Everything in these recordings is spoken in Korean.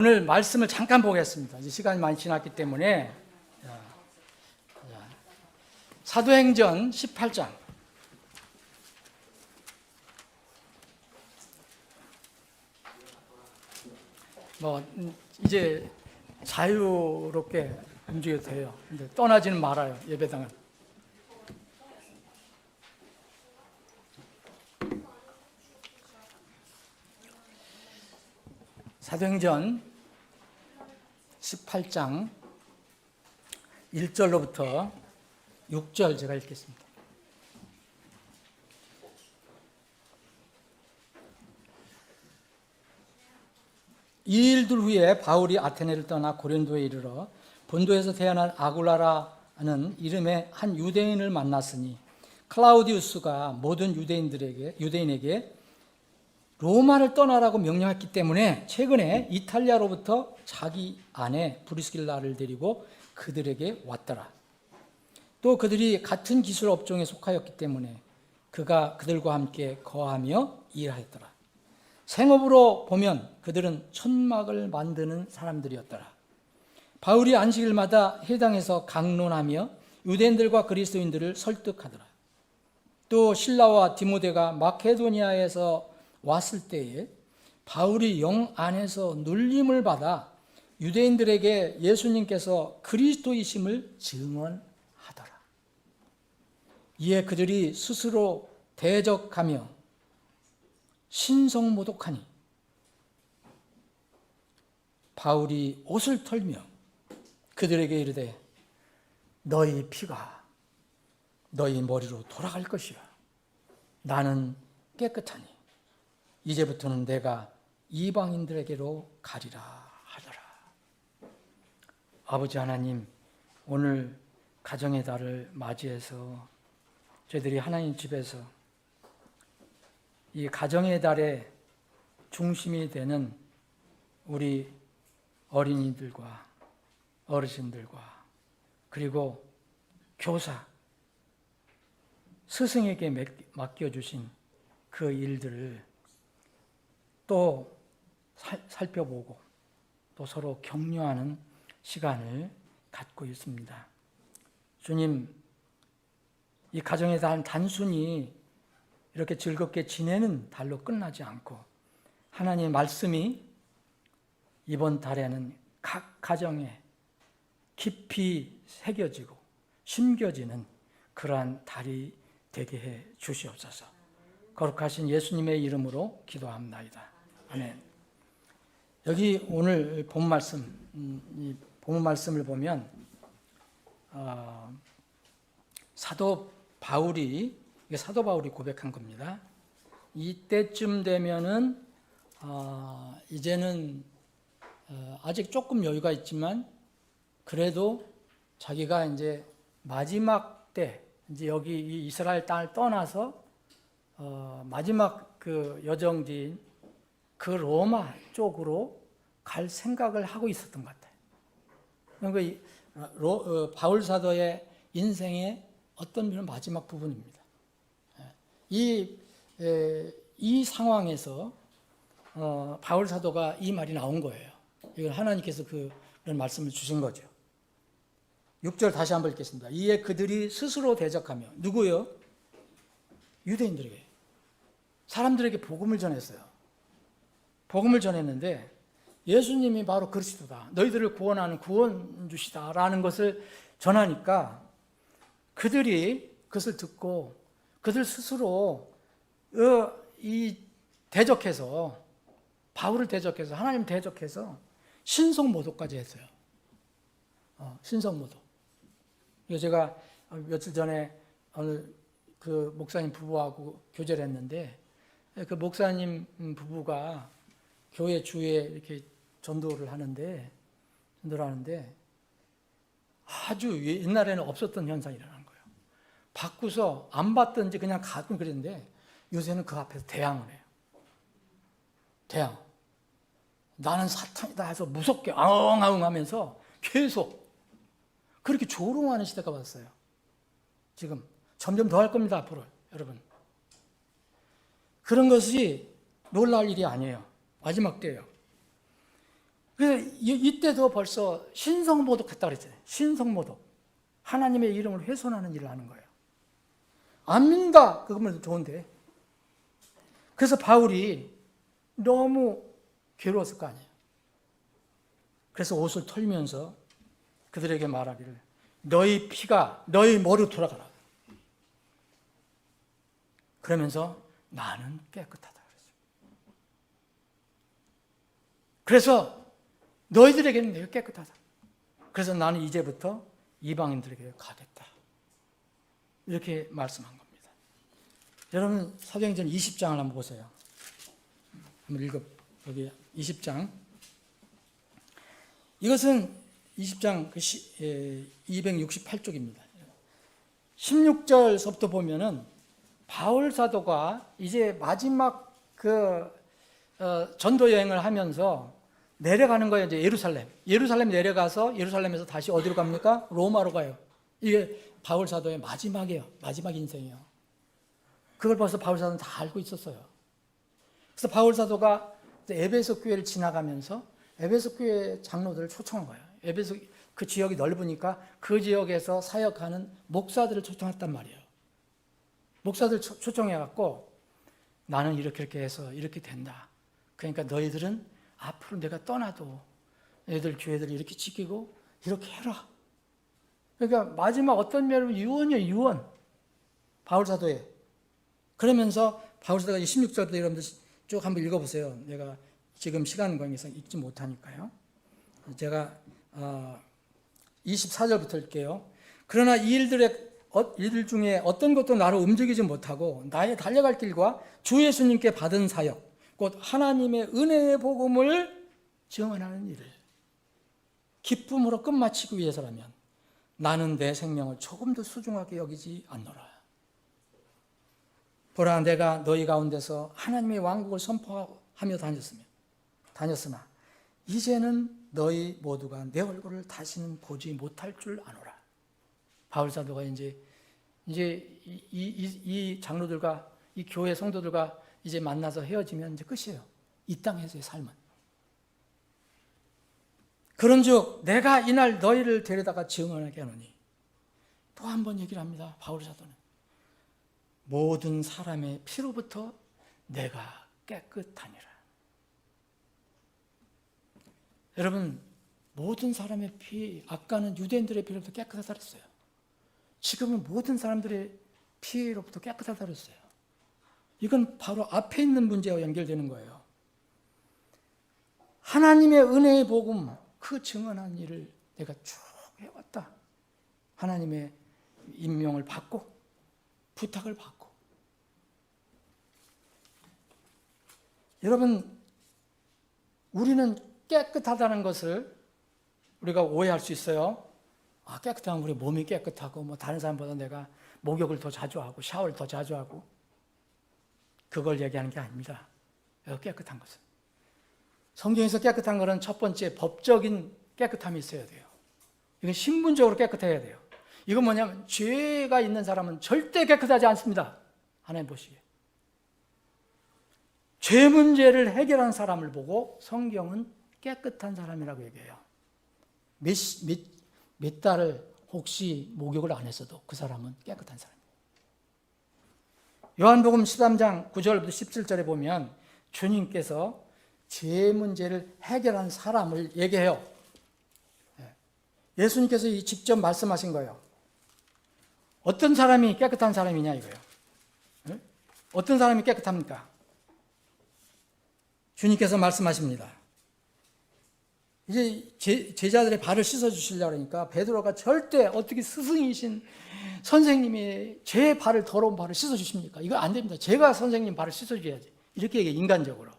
오늘 말씀을 잠깐 보겠습니다. 이제 시간이 많이 지났기 때문에 사도행전 18장 이제 자유롭게 움직여도 돼요. 근데 떠나지는 말아요. 예배당은. 사도행전 18장 1절로부터 6절 제가 읽겠습니다. 이 일들 후에 바울이 아테네를 떠나 고린도에 이르러 본도에서 태어난 아굴라라는 이름의 한 유대인을 만났으니 클라우디우스가 모든 유대인에게 로마를 떠나라고 명령했기 때문에 최근에 이탈리아로부터 자기 아내 브리스길라를 데리고 그들에게 왔더라. 또 그들이 같은 기술 업종에 속하였기 때문에 그가 그들과 함께 거하며 일하였더라. 생업으로 보면 그들은 천막을 만드는 사람들이었더라. 바울이 안식일마다 회당에서 강론하며 유대인들과 그리스도인들을 설득하더라. 또 실라와 디모데가 마케도니아에서 왔을 때에 바울이 영 안에서 눌림을 받아 유대인들에게 예수님께서 그리스도이심을 증언하더라. 이에 그들이 스스로 대적하며 신성모독하니 바울이 옷을 털며 그들에게 이르되 너희 피가 너희 머리로 돌아갈 것이라. 나는 깨끗하니 이제부터는 내가 이방인들에게로 가리라 하더라. 아버지 하나님, 오늘 가정의 달을 맞이해서 저희들이 하나님 집에서 이 가정의 달의 중심이 되는 우리 어린이들과 어르신들과 그리고 교사, 스승에게 맡겨주신 그 일들을 또 살펴보고 또 서로 격려하는 시간을 갖고 있습니다. 주님, 이 가정의 달 단순히 이렇게 즐겁게 지내는 달로 끝나지 않고 하나님의 말씀이 이번 달에는 각 가정에 깊이 새겨지고 심겨지는 그러한 달이 되게 해 주시옵소서. 거룩하신 예수님의 이름으로 기도합나이다. 아멘. 여기 오늘 본 말씀, 이 본 말씀을 보면 사도 바울이 고백한 겁니다. 이때쯤 되면은 이제는 아직 조금 여유가 있지만 그래도 자기가 이제 마지막 때 이제 여기 이 이스라엘 땅을 떠나서 마지막 그 여정지인 그 로마 쪽으로 갈 생각을 하고 있었던 것 같아요. 그러니까 바울 사도의 인생의 어떤 면은 마지막 부분입니다. 이 상황에서 바울 사도가 이 말이 나온 거예요. 이걸 하나님께서 그런 말씀을 주신 거죠. 6절 다시 한번 읽겠습니다. 이에 그들이 스스로 대적하며 누구요? 유대인들에게, 사람들에게 복음을 전했어요. 복음을 전했는데 예수님이 바로 그리스도다, 너희들을 구원하는 구원주시다라는 것을 전하니까 그들이 그것을 듣고 그들 스스로 대적해서 바울을 대적해서 하나님 대적해서 신성모독까지 했어요. 신성모독. 제가 며칠 전에 오늘 그 목사님 부부하고 교제를 했는데 그 목사님 부부가 교회 주에 이렇게 전도를 하는데 아주 옛날에는 없었던 현상이 일어나는 거예요. 바꾸서 안 받든지 그냥 가끔 그랬는데 요새는 그 앞에서 대항을 해요. 대항. 나는 사탄이다 해서 무섭게 아웅아웅 하면서 계속 그렇게 조롱하는 시대가 왔어요. 지금 점점 더 할 겁니다, 앞으로. 여러분. 그런 것이 놀랄 일이 아니에요. 마지막 때예요. 그래서 이때도 벌써 신성모독했다 그랬잖아요. 신성모독. 하나님의 이름을 훼손하는 일을 하는 거예요. 안 믿는다 그러면 좋은데. 그래서 바울이 너무 괴로웠을 거 아니에요. 그래서 옷을 털면서 그들에게 말하기를 너희 피가 너희 머리로 돌아가라. 그러면서 나는 깨끗하다 그랬어요. 그래서 너희들에게는 내가 깨끗하다. 그래서 나는 이제부터 이방인들에게 가겠다. 이렇게 말씀한 겁니다. 여러분 사도행전 20장을 한번 보세요. 한번 읽어. 여기 20장. 이것은 20장 268쪽입니다. 16절서부터 보면은 바울 사도가 이제 마지막 전도 여행을 하면서 내려가는 거예요. 이제 예루살렘 내려가서 예루살렘에서 다시 어디로 갑니까? 로마로 가요. 이게 바울 사도의 마지막이에요. 마지막 인생이에요. 그걸 벌써 바울 사도는 다 알고 있었어요. 그래서 바울 사도가 에베소 교회를 지나가면서 에베소 교회 장로들을 초청한 거예요. 에베소 그 지역이 넓으니까 그 지역에서 사역하는 목사들을 초청했단 말이에요. 목사들 초청해갖고 나는 이렇게 해서 이렇게 된다. 그러니까 너희들은 앞으로 내가 떠나도 애들 교회들을 이렇게 지키고 이렇게 해라. 그러니까 마지막 어떤 면으로 유언이에요. 유언. 바울 사도에. 그러면서 바울 사도가 16절부터 여러분들 쭉 한번 읽어보세요. 내가 지금 시간 관계상 읽지 못하니까요. 제가 24절부터 읽게요. 그러나 이 일들 중에 어떤 것도 나를 움직이지 못하고 나의 달려갈 길과 주 예수님께 받은 사역 곧 하나님의 은혜의 복음을 증언하는 일을 기쁨으로 끝마치기 위해서라면 나는 내 생명을 조금도 소중하게 여기지 않노라. 보라 내가 너희 가운데서 하나님의 왕국을 선포하며 다녔으나 이제는 너희 모두가 내 얼굴을 다시는 보지 못할 줄 아노라. 바울 사도가 이제 이 장로들과 이 교회 성도들과 이제 만나서 헤어지면 이제 끝이에요. 이 땅에서의 삶은. 그런즉 내가 이날 너희를 데려다가 증언하게 하노니 또 한 번 얘기를 합니다. 바울 사도는 모든 사람의 피로부터 내가 깨끗하니라. 여러분 모든 사람의 피, 아까는 유대인들의 피로부터 깨끗하다 그랬어요. 지금은 모든 사람들의 피로부터 깨끗하다 그랬어요. 이건 바로 앞에 있는 문제와 연결되는 거예요. 하나님의 은혜의 복음, 그 증언한 일을 내가 쭉 해왔다. 하나님의 임명을 받고 부탁을 받고. 여러분 우리는 깨끗하다는 것을 우리가 오해할 수 있어요. 깨끗하면 우리 몸이 깨끗하고 뭐 다른 사람보다 내가 목욕을 더 자주 하고 샤워를 더 자주 하고 그걸 얘기하는 게 아닙니다. 깨끗한 것은. 성경에서 깨끗한 것은 첫 번째 법적인 깨끗함이 있어야 돼요. 이건 신분적으로 깨끗해야 돼요. 이건 뭐냐면 죄가 있는 사람은 절대 깨끗하지 않습니다. 하나님 보시기에. 죄 문제를 해결한 사람을 보고 성경은 깨끗한 사람이라고 얘기해요. 몇 달을 혹시 목욕을 안 했어도 그 사람은 깨끗한 사람이에요. 요한복음 13장 9절부터 17절에 보면 주님께서 죄 문제를 해결한 사람을 얘기해요. 예수님께서 직접 말씀하신 거예요. 어떤 사람이 깨끗한 사람이냐 이거예요. 어떤 사람이 깨끗합니까? 주님께서 말씀하십니다. 이제 제자들의 발을 씻어주시려고 하니까 베드로가 절대 어떻게 스승이신 선생님이 제 발을 더러운 발을 씻어주십니까? 이거 안 됩니다. 제가 선생님 발을 씻어줘야지. 이렇게 얘기해, 인간적으로.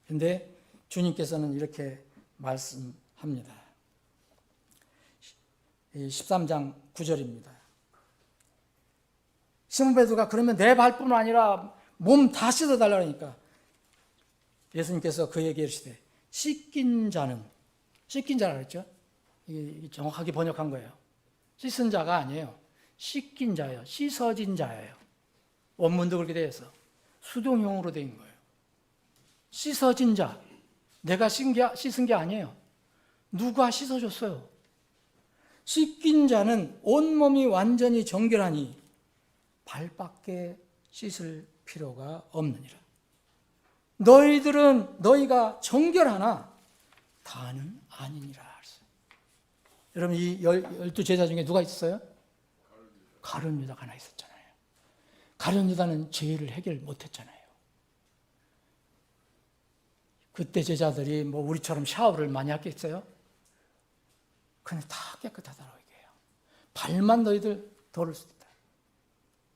근데 주님께서는 이렇게 말씀합니다. 13장 9절입니다. 시몬 베드로가 그러면 내 발뿐만 아니라 몸 다 씻어달라고 하니까 예수님께서 그에게 이르시되 씻긴 자라 그랬죠? 이게 정확하게 번역한 거예요. 씻은 자가 아니에요. 씻긴 자예요. 씻어진 자예요. 원문도 그렇게 되어 있어. 수동형으로 되어 있는 거예요. 씻어진 자. 내가 씻은 게 아니에요. 누가 씻어줬어요. 씻긴 자는 온몸이 완전히 정결하니 발밖에 씻을 필요가 없느니라. 너희가 정결하나 다는 아니니라. 여러분, 이 12제자 중에 누가 있었어요? 가룟 유다가 하나 있었잖아요. 가룟 유다는 죄를 해결 못했잖아요. 그때 제자들이 뭐 우리처럼 샤워를 많이 했겠어요? 근데 다 깨끗하다고 얘기해요. 발만 너희들 더러울 수도 있다.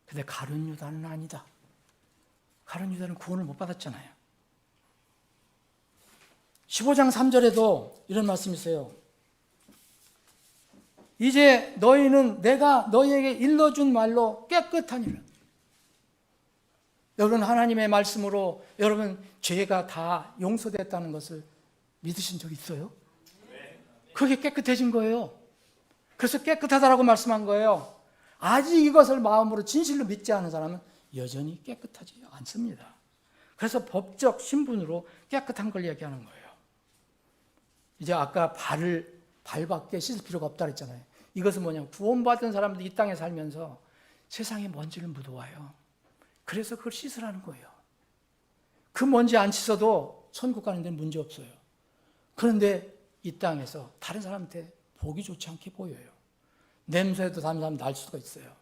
근데 가룟 유다는 아니다. 가룟 유다는 구원을 못 받았잖아요. 15장 3절에도 이런 말씀이 있어요. 이제 너희는 내가 너희에게 일러준 말로 깨끗하니라. 여러분, 하나님의 말씀으로 여러분 죄가 다 용서됐다는 것을 믿으신 적 있어요? 그게 깨끗해진 거예요. 그래서 깨끗하다라고 말씀한 거예요. 아직 이것을 마음으로 진실로 믿지 않은 사람은 여전히 깨끗하지 않습니다. 그래서 법적 신분으로 깨끗한 걸 얘기하는 거예요. 이제 아까 발밖에 씻을 필요가 없다 그랬잖아요. 이것은 뭐냐면 구원받은 사람들이 이 땅에 살면서 세상에 먼지를 묻어와요. 그래서 그걸 씻으라는 거예요. 그 먼지 안 씻어도 천국 가는 데는 문제 없어요. 그런데 이 땅에서 다른 사람한테 보기 좋지 않게 보여요. 냄새도 다른 사람 날 수가 있어요.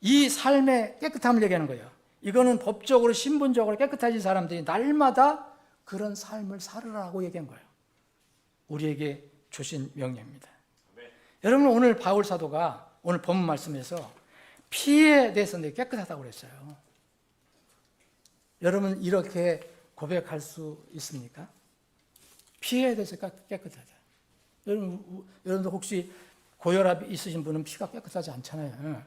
이 삶의 깨끗함을 얘기하는 거예요. 이거는 법적으로 신분적으로 깨끗해진 사람들이 날마다 그런 삶을 살으라고 얘기한 거예요. 우리에게 주신 명령입니다. 여러분, 오늘 바울 사도가 오늘 본문 말씀에서 피에 대해서 깨끗하다고 그랬어요. 여러분, 이렇게 고백할 수 있습니까? 피에 대해서 깨끗하다. 여러분도 혹시 고혈압이 있으신 분은 피가 깨끗하지 않잖아요.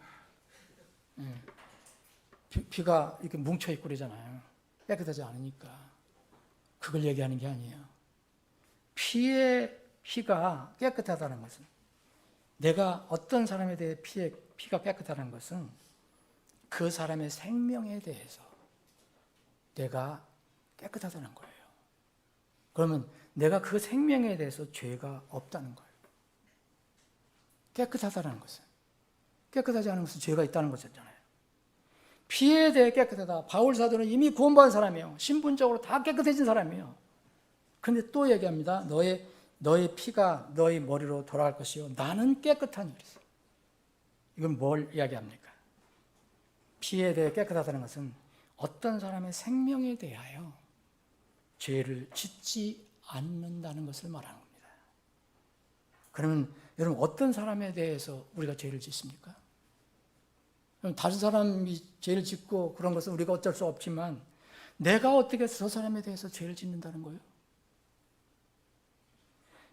피가 이렇게 뭉쳐있고 그러잖아요. 깨끗하지 않으니까. 그걸 얘기하는 게 아니에요. 피가 깨끗하다는 것은, 내가 어떤 사람에 대해 피가 깨끗하다는 것은 그 사람의 생명에 대해서 내가 깨끗하다는 거예요. 그러면 내가 그 생명에 대해서 죄가 없다는 거예요. 깨끗하다는 것은, 깨끗하지 않은 것은 죄가 있다는 것이잖아요. 피에 대해 깨끗하다. 바울 사도는 이미 구원받은 사람이에요. 신분적으로 다 깨끗해진 사람이에요. 그런데 또 얘기합니다. 너의 피가 너의 머리로 돌아갈 것이요 나는 깨끗하니. 이건 뭘 이야기합니까? 피에 대해 깨끗하다는 것은 어떤 사람의 생명에 대하여 죄를 짓지 않는다는 것을 말하는 겁니다. 그러면 여러분, 어떤 사람에 대해서 우리가 죄를 짓습니까? 그럼 다른 사람이 죄를 짓고 그런 것은 우리가 어쩔 수 없지만 내가 어떻게 저 사람에 대해서 죄를 짓는다는 거예요?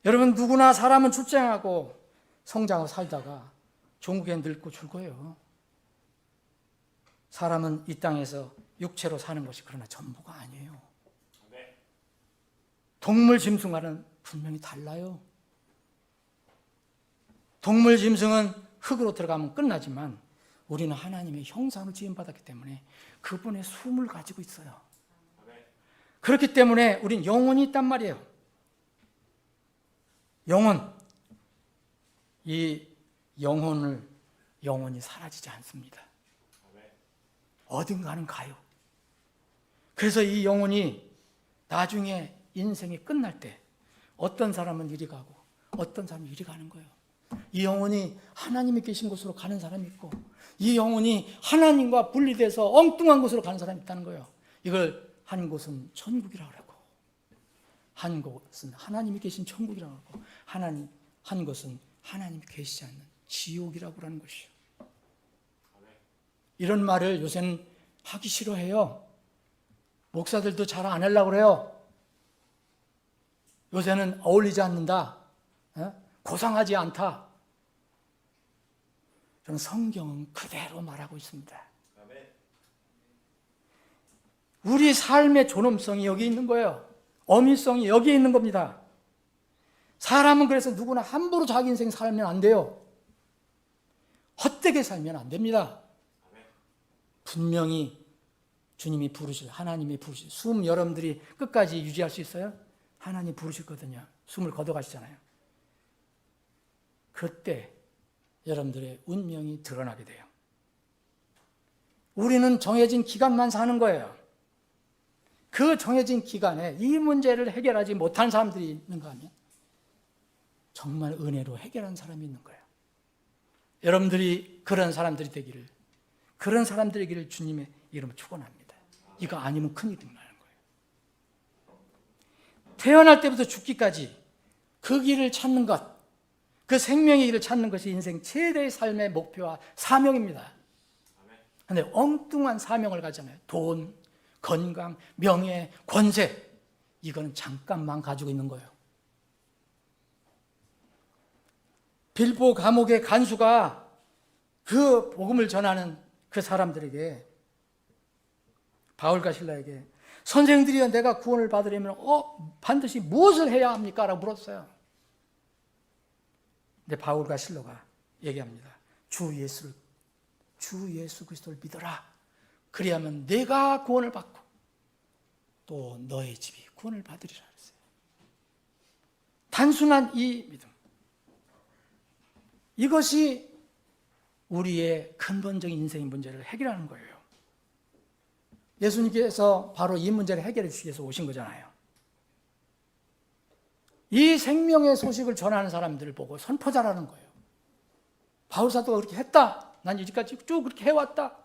여러분, 누구나 사람은 출생하고 성장하고 살다가 종국에 늙고 죽어요. 사람은 이 땅에서 육체로 사는 것이 그러나 전부가 아니에요. 동물 짐승과는 분명히 달라요. 동물 짐승은 흙으로 들어가면 끝나지만 우리는 하나님의 형상으로 지음받았기 때문에 그분의 숨을 가지고 있어요. 그렇기 때문에 우린 영혼이 있단 말이에요. 영혼. 이 영혼이 사라지지 않습니다. 어딘가는 가요. 그래서 이 영혼이 나중에 인생이 끝날 때 어떤 사람은 이리 가고 어떤 사람은 이리 가는 거예요. 이 영혼이 하나님이 계신 곳으로 가는 사람이 있고 이 영혼이 하나님과 분리돼서 엉뚱한 곳으로 가는 사람이 있다는 거예요. 이걸 한 곳은 천국이라고 하고 한 곳은 하나님이 계신 천국이라고 하고 한 곳은 하나님이 계시지 않는 지옥이라고 하는 것이요. 이런 말을 요새는 하기 싫어해요. 목사들도 잘 안 하려고 그래요. 요새는 어울리지 않는다. 고상하지 않다. 저는 성경은 그대로 말하고 있습니다. 우리 삶의 존엄성이 여기 있는 거예요. 어미성이 여기에 있는 겁니다. 사람은 그래서 누구나 함부로 자기 인생 살면 안 돼요. 헛되게 살면 안 됩니다. 분명히 주님이 하나님이 부르실, 숨 여러분들이 끝까지 유지할 수 있어요? 하나님 부르셨거든요. 숨을 걷어가시잖아요. 그때 여러분들의 운명이 드러나게 돼요. 우리는 정해진 기간만 사는 거예요. 그 정해진 기간에 이 문제를 해결하지 못한 사람들이 있는가 하면 정말 은혜로 해결한 사람이 있는 거예요. 여러분들이 그런 사람들이 되기를, 그런 사람들이기를 주님의 이름으로 축원합니다. 이거 아니면 큰일이 나는 거예요. 태어날 때부터 죽기까지 그 길을 찾는 것, 그 생명의 길을 찾는 것이 인생 최대의 삶의 목표와 사명입니다. 그런데 엉뚱한 사명을 가잖아요. 돈, 건강, 명예, 권세, 이거는 잠깐만 가지고 있는 거예요. 빌보 감옥의 간수가 그 복음을 전하는 그 사람들에게, 바울과 실라에게, 선생들이여 내가 구원을 받으려면 반드시 무엇을 해야 합니까? 라고 물었어요. 근데 바울과 실라가 얘기합니다. 주 예수 그리스도를 믿어라. 그리하면 내가 구원을 받고 또 너의 집이 구원을 받으리라 했어요. 단순한 이 믿음, 이것이 우리의 근본적인 인생의 문제를 해결하는 거예요. 예수님께서 바로 이 문제를 해결해 주시기 위해서 오신 거잖아요. 이 생명의 소식을 전하는 사람들을 보고 선포자라는 거예요. 바울 사도가 그렇게 했다. 난 이제까지 쭉 그렇게 해왔다.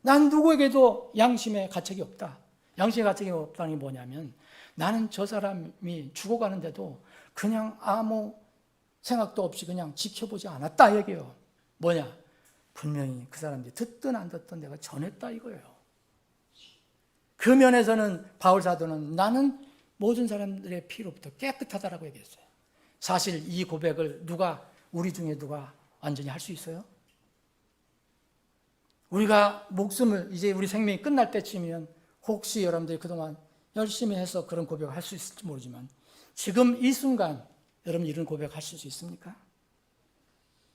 난 누구에게도 양심의 가책이 없다. 양심의 가책이 없다는 게 뭐냐면 나는 저 사람이 죽어가는데도 그냥 아무 생각도 없이 그냥 지켜보지 않았다 얘기예요. 뭐냐? 분명히 그 사람들이 듣든 안 듣든 내가 전했다 이거예요. 그 면에서는 바울 사도는 나는 모든 사람들의 피로부터 깨끗하다라고 얘기했어요. 사실 이 고백을 우리 중에 누가 완전히 할 수 있어요? 우리가 목숨을 이제 우리 생명이 끝날 때쯤이면 혹시 여러분들이 그동안 열심히 해서 그런 고백을 할 수 있을지 모르지만 지금 이 순간 여러분 이런 고백하실 수 있습니까?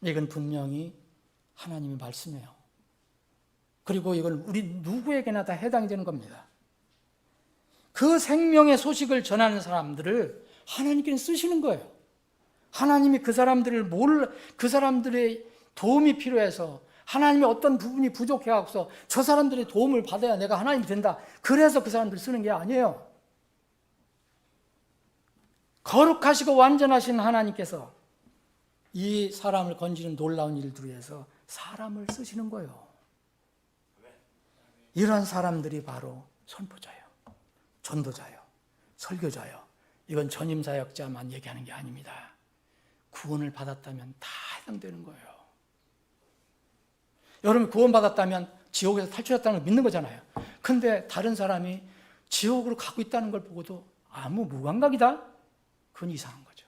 이건 분명히 하나님의 말씀이에요. 그리고 이건 우리 누구에게나 다 해당이 되는 겁니다. 그 생명의 소식을 전하는 사람들을 하나님께는 쓰시는 거예요. 하나님이 그 사람들의 도움이 필요해서 하나님의 어떤 부분이 부족해서 저 사람들의 도움을 받아야 내가 하나님이 된다. 그래서 그 사람들을 쓰는 게 아니에요. 거룩하시고 완전하신 하나님께서 이 사람을 건지는 놀라운 일들을 위해서 사람을 쓰시는 거예요. 이런 사람들이 바로 선포자예요. 전도자예요. 설교자예요. 이건 전임사역자만 얘기하는 게 아닙니다. 구원을 받았다면 다 해당되는 거예요. 여러분 구원받았다면 지옥에서 탈출했다는 걸 믿는 거잖아요. 근데 다른 사람이 지옥으로 가고 있다는 걸 보고도 아무 무감각이다? 그건 이상한 거죠.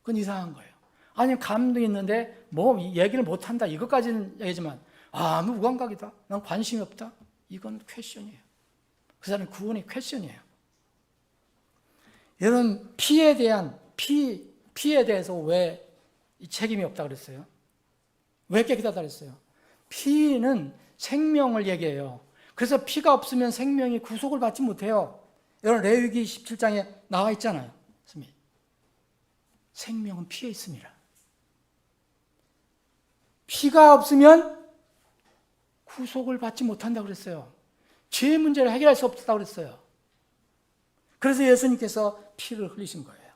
그건 이상한 거예요. 아니 감동이 있는데 뭐 얘기를 못한다 이것까지는 얘기지만 아무 무감각이다. 난 관심이 없다. 이건 퀘션이에요. 그 사람은 구원의 퀘션이에요. 여러분 피에 대해서 왜 책임이 없다 그랬어요? 왜 깨끗하다 그랬어요? 피는 생명을 얘기해요. 그래서 피가 없으면 생명이 구속을 받지 못해요. 여러분 레위기 17장에 나와 있잖아요. 생명은 피에 있습니다. 피가 없으면 구속을 받지 못한다고 그랬어요. 죄의 문제를 해결할 수 없다고 그랬어요. 그래서 예수님께서 피를 흘리신 거예요.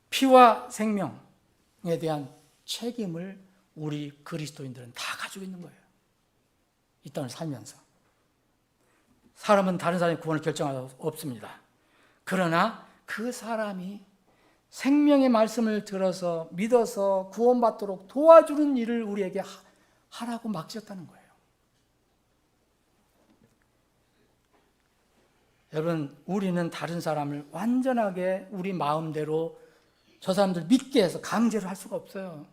피와 생명에 대한 책임을 우리 그리스도인들은 다 가지고 있는 거예요. 이 땅을 살면서. 사람은 다른 사람의 구원을 결정할 수 없습니다. 그러나 그 사람이 생명의 말씀을 들어서 믿어서 구원받도록 도와주는 일을 우리에게 하라고 맡겼다는 거예요. 여러분, 우리는 다른 사람을 완전하게 우리 마음대로 저 사람들 믿게 해서 강제로 할 수가 없어요.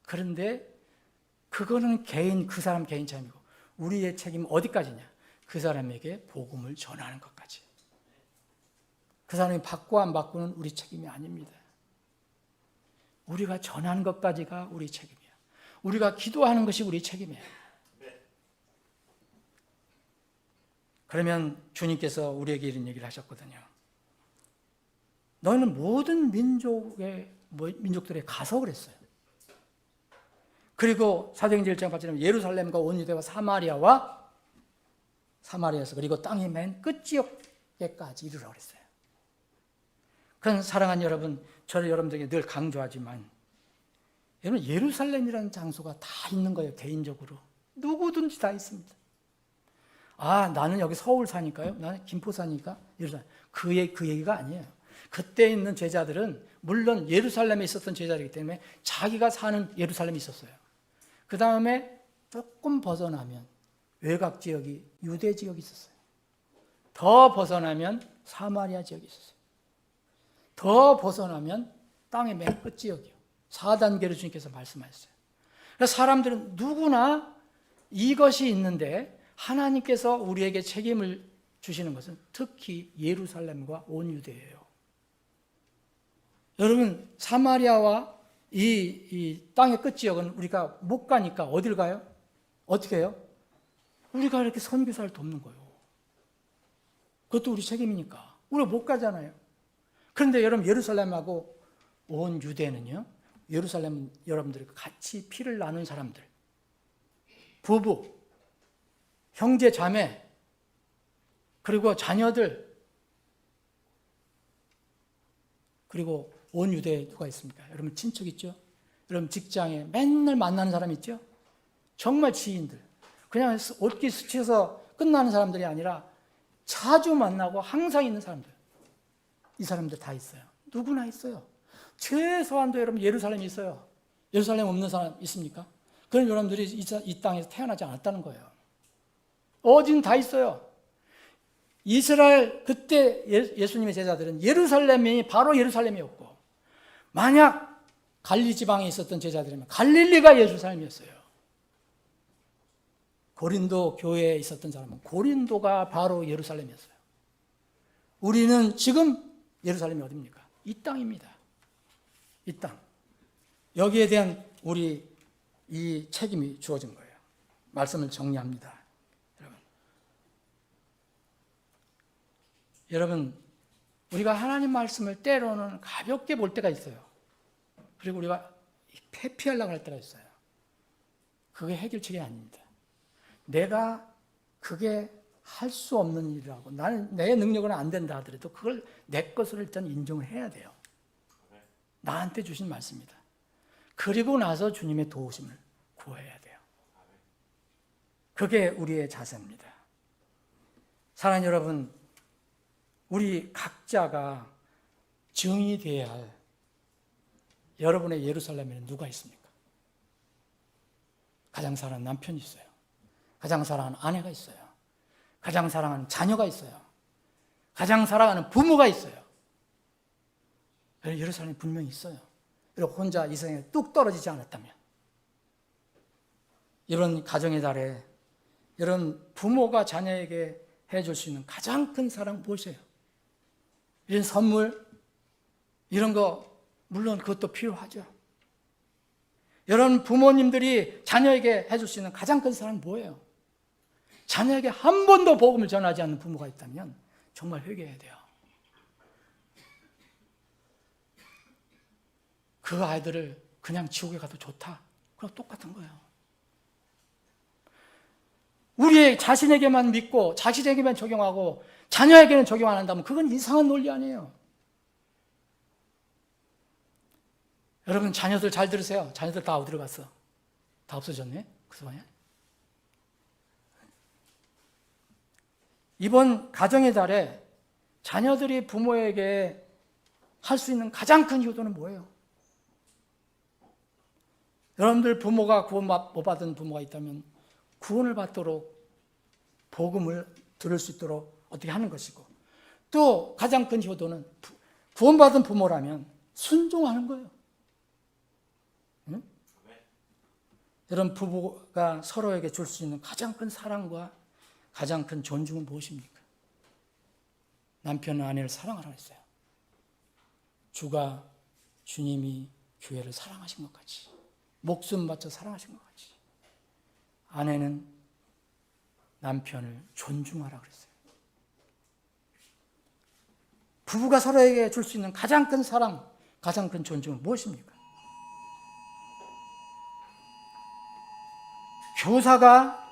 그런데 그거는 그 사람 개인 책임이고 우리의 책임은 어디까지냐? 그 사람에게 복음을 전하는 것까지. 그 사람이 받고 안 받고는 우리 책임이 아닙니다. 우리가 전하는 것까지가 우리 책임이에요. 우리가 기도하는 것이 우리 책임이에요. 그러면 주님께서 우리에게 이런 얘기를 하셨거든요. 너희는 모든 민족들에 가서 그랬어요. 그리고 사도행전 1장 8절에 예루살렘과 온 유대와 사마리아에서 그리고 땅의 맨 끝지역에까지 이르라 그랬어요. 그런 사랑하는 여러분, 저는 여러분들에게 늘 강조하지만 여러분 예루살렘이라는 장소가 다 있는 거예요. 개인적으로 누구든지 다 있습니다. 아, 나는 여기 서울 사니까요, 나는 김포 사니까 예루살렘, 그 얘기가 아니에요. 그때 있는 제자들은 물론 예루살렘에 있었던 제자들이기 때문에 자기가 사는 예루살렘이 있었어요. 그 다음에 조금 벗어나면 외곽 지역이 유대 지역이 있었어요. 더 벗어나면 사마리아 지역이 있었어요. 더 벗어나면 땅의 맨 끝 지역이요. 4단계로 주님께서 말씀하셨어요. 그래서 사람들은 누구나 이것이 있는데 하나님께서 우리에게 책임을 주시는 것은 특히 예루살렘과 온 유대예요. 여러분, 사마리아와 이 땅의 끝 지역은 우리가 못 가니까 어딜 가요? 어떻게 해요? 우리가 이렇게 선교사를 돕는 거예요. 그것도 우리 책임이니까. 우리가 못 가잖아요. 그런데 여러분, 예루살렘하고 온 유대는요, 예루살렘은 여러분들이 같이 피를 나눈 사람들, 부부, 형제, 자매, 그리고 자녀들, 그리고 온 유대에 누가 있습니까? 여러분 친척 있죠? 여러분 직장에 맨날 만나는 사람 있죠? 정말 지인들. 그냥 옷깃 스치해서 끝나는 사람들이 아니라 자주 만나고 항상 있는 사람들. 이 사람들 다 있어요. 누구나 있어요. 최소한도 여러분 예루살렘이 있어요. 예루살렘 없는 사람 있습니까? 그럼 여러분들이 이 땅에서 태어나지 않았다는 거예요. 어딘 다 있어요. 이스라엘 그때 예수님의 제자들은 예루살렘이 바로 예루살렘이었고, 만약 갈리 지방에 있었던 제자들이면 갈릴리가 예루살렘이었어요. 고린도 교회에 있었던 사람은 고린도가 바로 예루살렘이었어요. 우리는 지금 예루살렘이 어디입니까? 이 땅입니다. 이 땅. 여기에 대한 우리 이 책임이 주어진 거예요. 말씀을 정리합니다. 여러분, 우리가 하나님 말씀을 때로는 가볍게 볼 때가 있어요. 그리고 우리가 회피하려고 할 때가 있어요. 그게 해결책이 아닙니다. 내가 그게 할 수 없는 일이라고, 나는 내 능력은 안 된다 하더라도 그걸 내 것으로 일단 인정을 해야 돼요. 나한테 주신 말씀이다. 그리고 나서 주님의 도우심을 구해야 돼요. 그게 우리의 자세입니다. 사랑하는 여러분, 우리 각자가 증인이 되어야 할 여러분의 예루살렘에는 누가 있습니까? 가장 사랑하는 남편이 있어요. 가장 사랑하는 아내가 있어요. 가장 사랑하는 자녀가 있어요. 가장 사랑하는 부모가 있어요. 예루살렘이 분명히 있어요. 그리고 혼자 이 세상에 뚝 떨어지지 않았다면, 이런 가정의 달에 이런 부모가 자녀에게 해줄 수 있는 가장 큰 사랑 무엇이에요? 이런 선물, 이런 거 물론 그것도 필요하죠. 여러분 부모님들이 자녀에게 해줄 수 있는 가장 큰 사랑은 뭐예요? 자녀에게 한 번도 복음을 전하지 않는 부모가 있다면 정말 회개해야 돼요. 그 아이들을 그냥 지옥에 가도 좋다, 그럼 똑같은 거예요. 우리 자신에게만 믿고 자신에게만 적용하고 자녀에게는 적용 안 한다면 그건 이상한 논리 아니에요. 여러분 자녀들 잘 들으세요. 자녀들 다 어디로 갔어? 다 없어졌네? 그 소리야? 이번 가정의 달에 자녀들이 부모에게 할 수 있는 가장 큰 효도는 뭐예요? 여러분들 부모가 구원 못 받은 부모가 있다면 구원을 받도록 복음을 들을 수 있도록 어떻게 하는 것이고, 또 가장 큰 효도는 구원받은 부모라면 순종하는 거예요. 응? 여러분 부부가 서로에게 줄 수 있는 가장 큰 사랑과 가장 큰 존중은 무엇입니까? 남편은 아내를 사랑하라 했어요. 주님이 교회를 사랑하신 것 같이, 목숨 바쳐 사랑하신 것 같이 아내는 남편을 존중하라 그랬어요. 부부가 서로에게 줄 수 있는 가장 큰 사랑, 가장 큰 존중은 무엇입니까? 교사가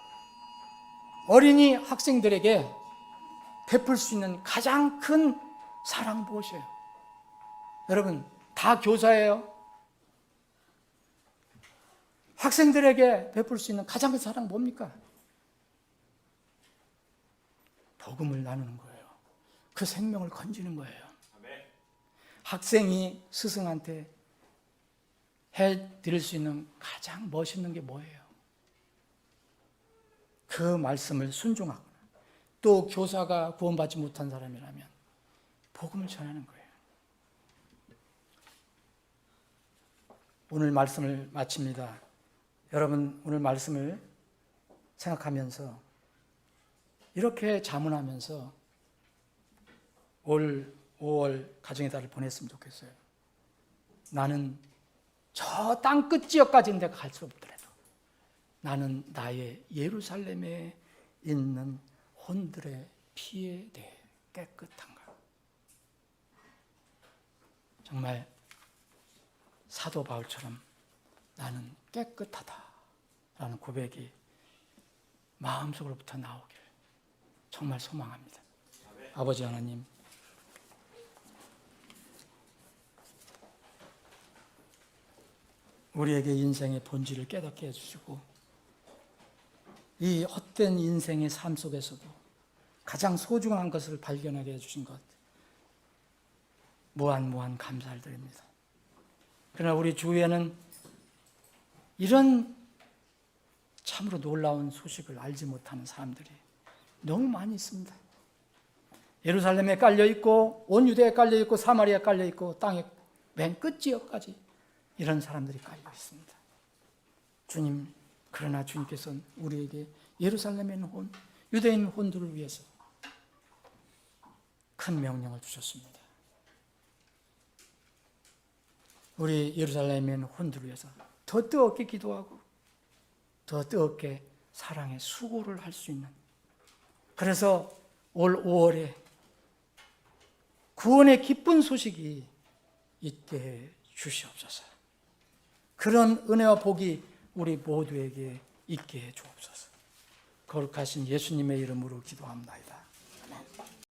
어린이 학생들에게 베풀 수 있는 가장 큰 사랑 무엇이에요? 여러분, 다 교사예요. 학생들에게 베풀 수 있는 가장 큰 사랑 뭡니까? 복음을 나누는 거예요. 그 생명을 건지는 거예요. 학생이 스승한테 해드릴 수 있는 가장 멋있는 게 뭐예요? 그 말씀을 순종하거나 또 교사가 구원받지 못한 사람이라면 복음을 전하는 거예요. 오늘 말씀을 마칩니다. 여러분, 오늘 말씀을 생각하면서 이렇게 자문하면서 올 5월 가정의 달을 보냈으면 좋겠어요. 나는 저 땅끝 지역까지 내가 갈 수 없더라도 나는 나의 예루살렘에 있는 혼들의 피에 대해 깨끗한가? 정말 사도 바울처럼 나는 깨끗하다라는 고백이 마음속으로부터 나오길 정말 소망합니다. 아버지 하나님, 우리에게 인생의 본질을 깨닫게 해주시고 이 헛된 인생의 삶 속에서도 가장 소중한 것을 발견하게 해주신 것 무한 감사를 드립니다. 그러나 우리 주위에는 이런 참으로 놀라운 소식을 알지 못하는 사람들이 너무 많이 있습니다. 예루살렘에 깔려있고 온 유대에 깔려있고 사마리아에 깔려있고 땅의 맨 끝 지역까지 이런 사람들이 깔려 있습니다. 주님, 그러나 주님께서는 우리에게 예루살렘에 있는 혼, 유대에 있는 혼들을 위해서 큰 명령을 주셨습니다. 우리 예루살렘에 있는 혼들을 위해서 더 뜨겁게 기도하고 더 뜨겁게 사랑의 수고를 할 수 있는, 그래서 올 5월에 구원의 기쁜 소식이 있게 해 주시옵소서. 그런 은혜와 복이 우리 모두에게 있게 해 주옵소서. 거룩하신 예수님의 이름으로 기도합니다.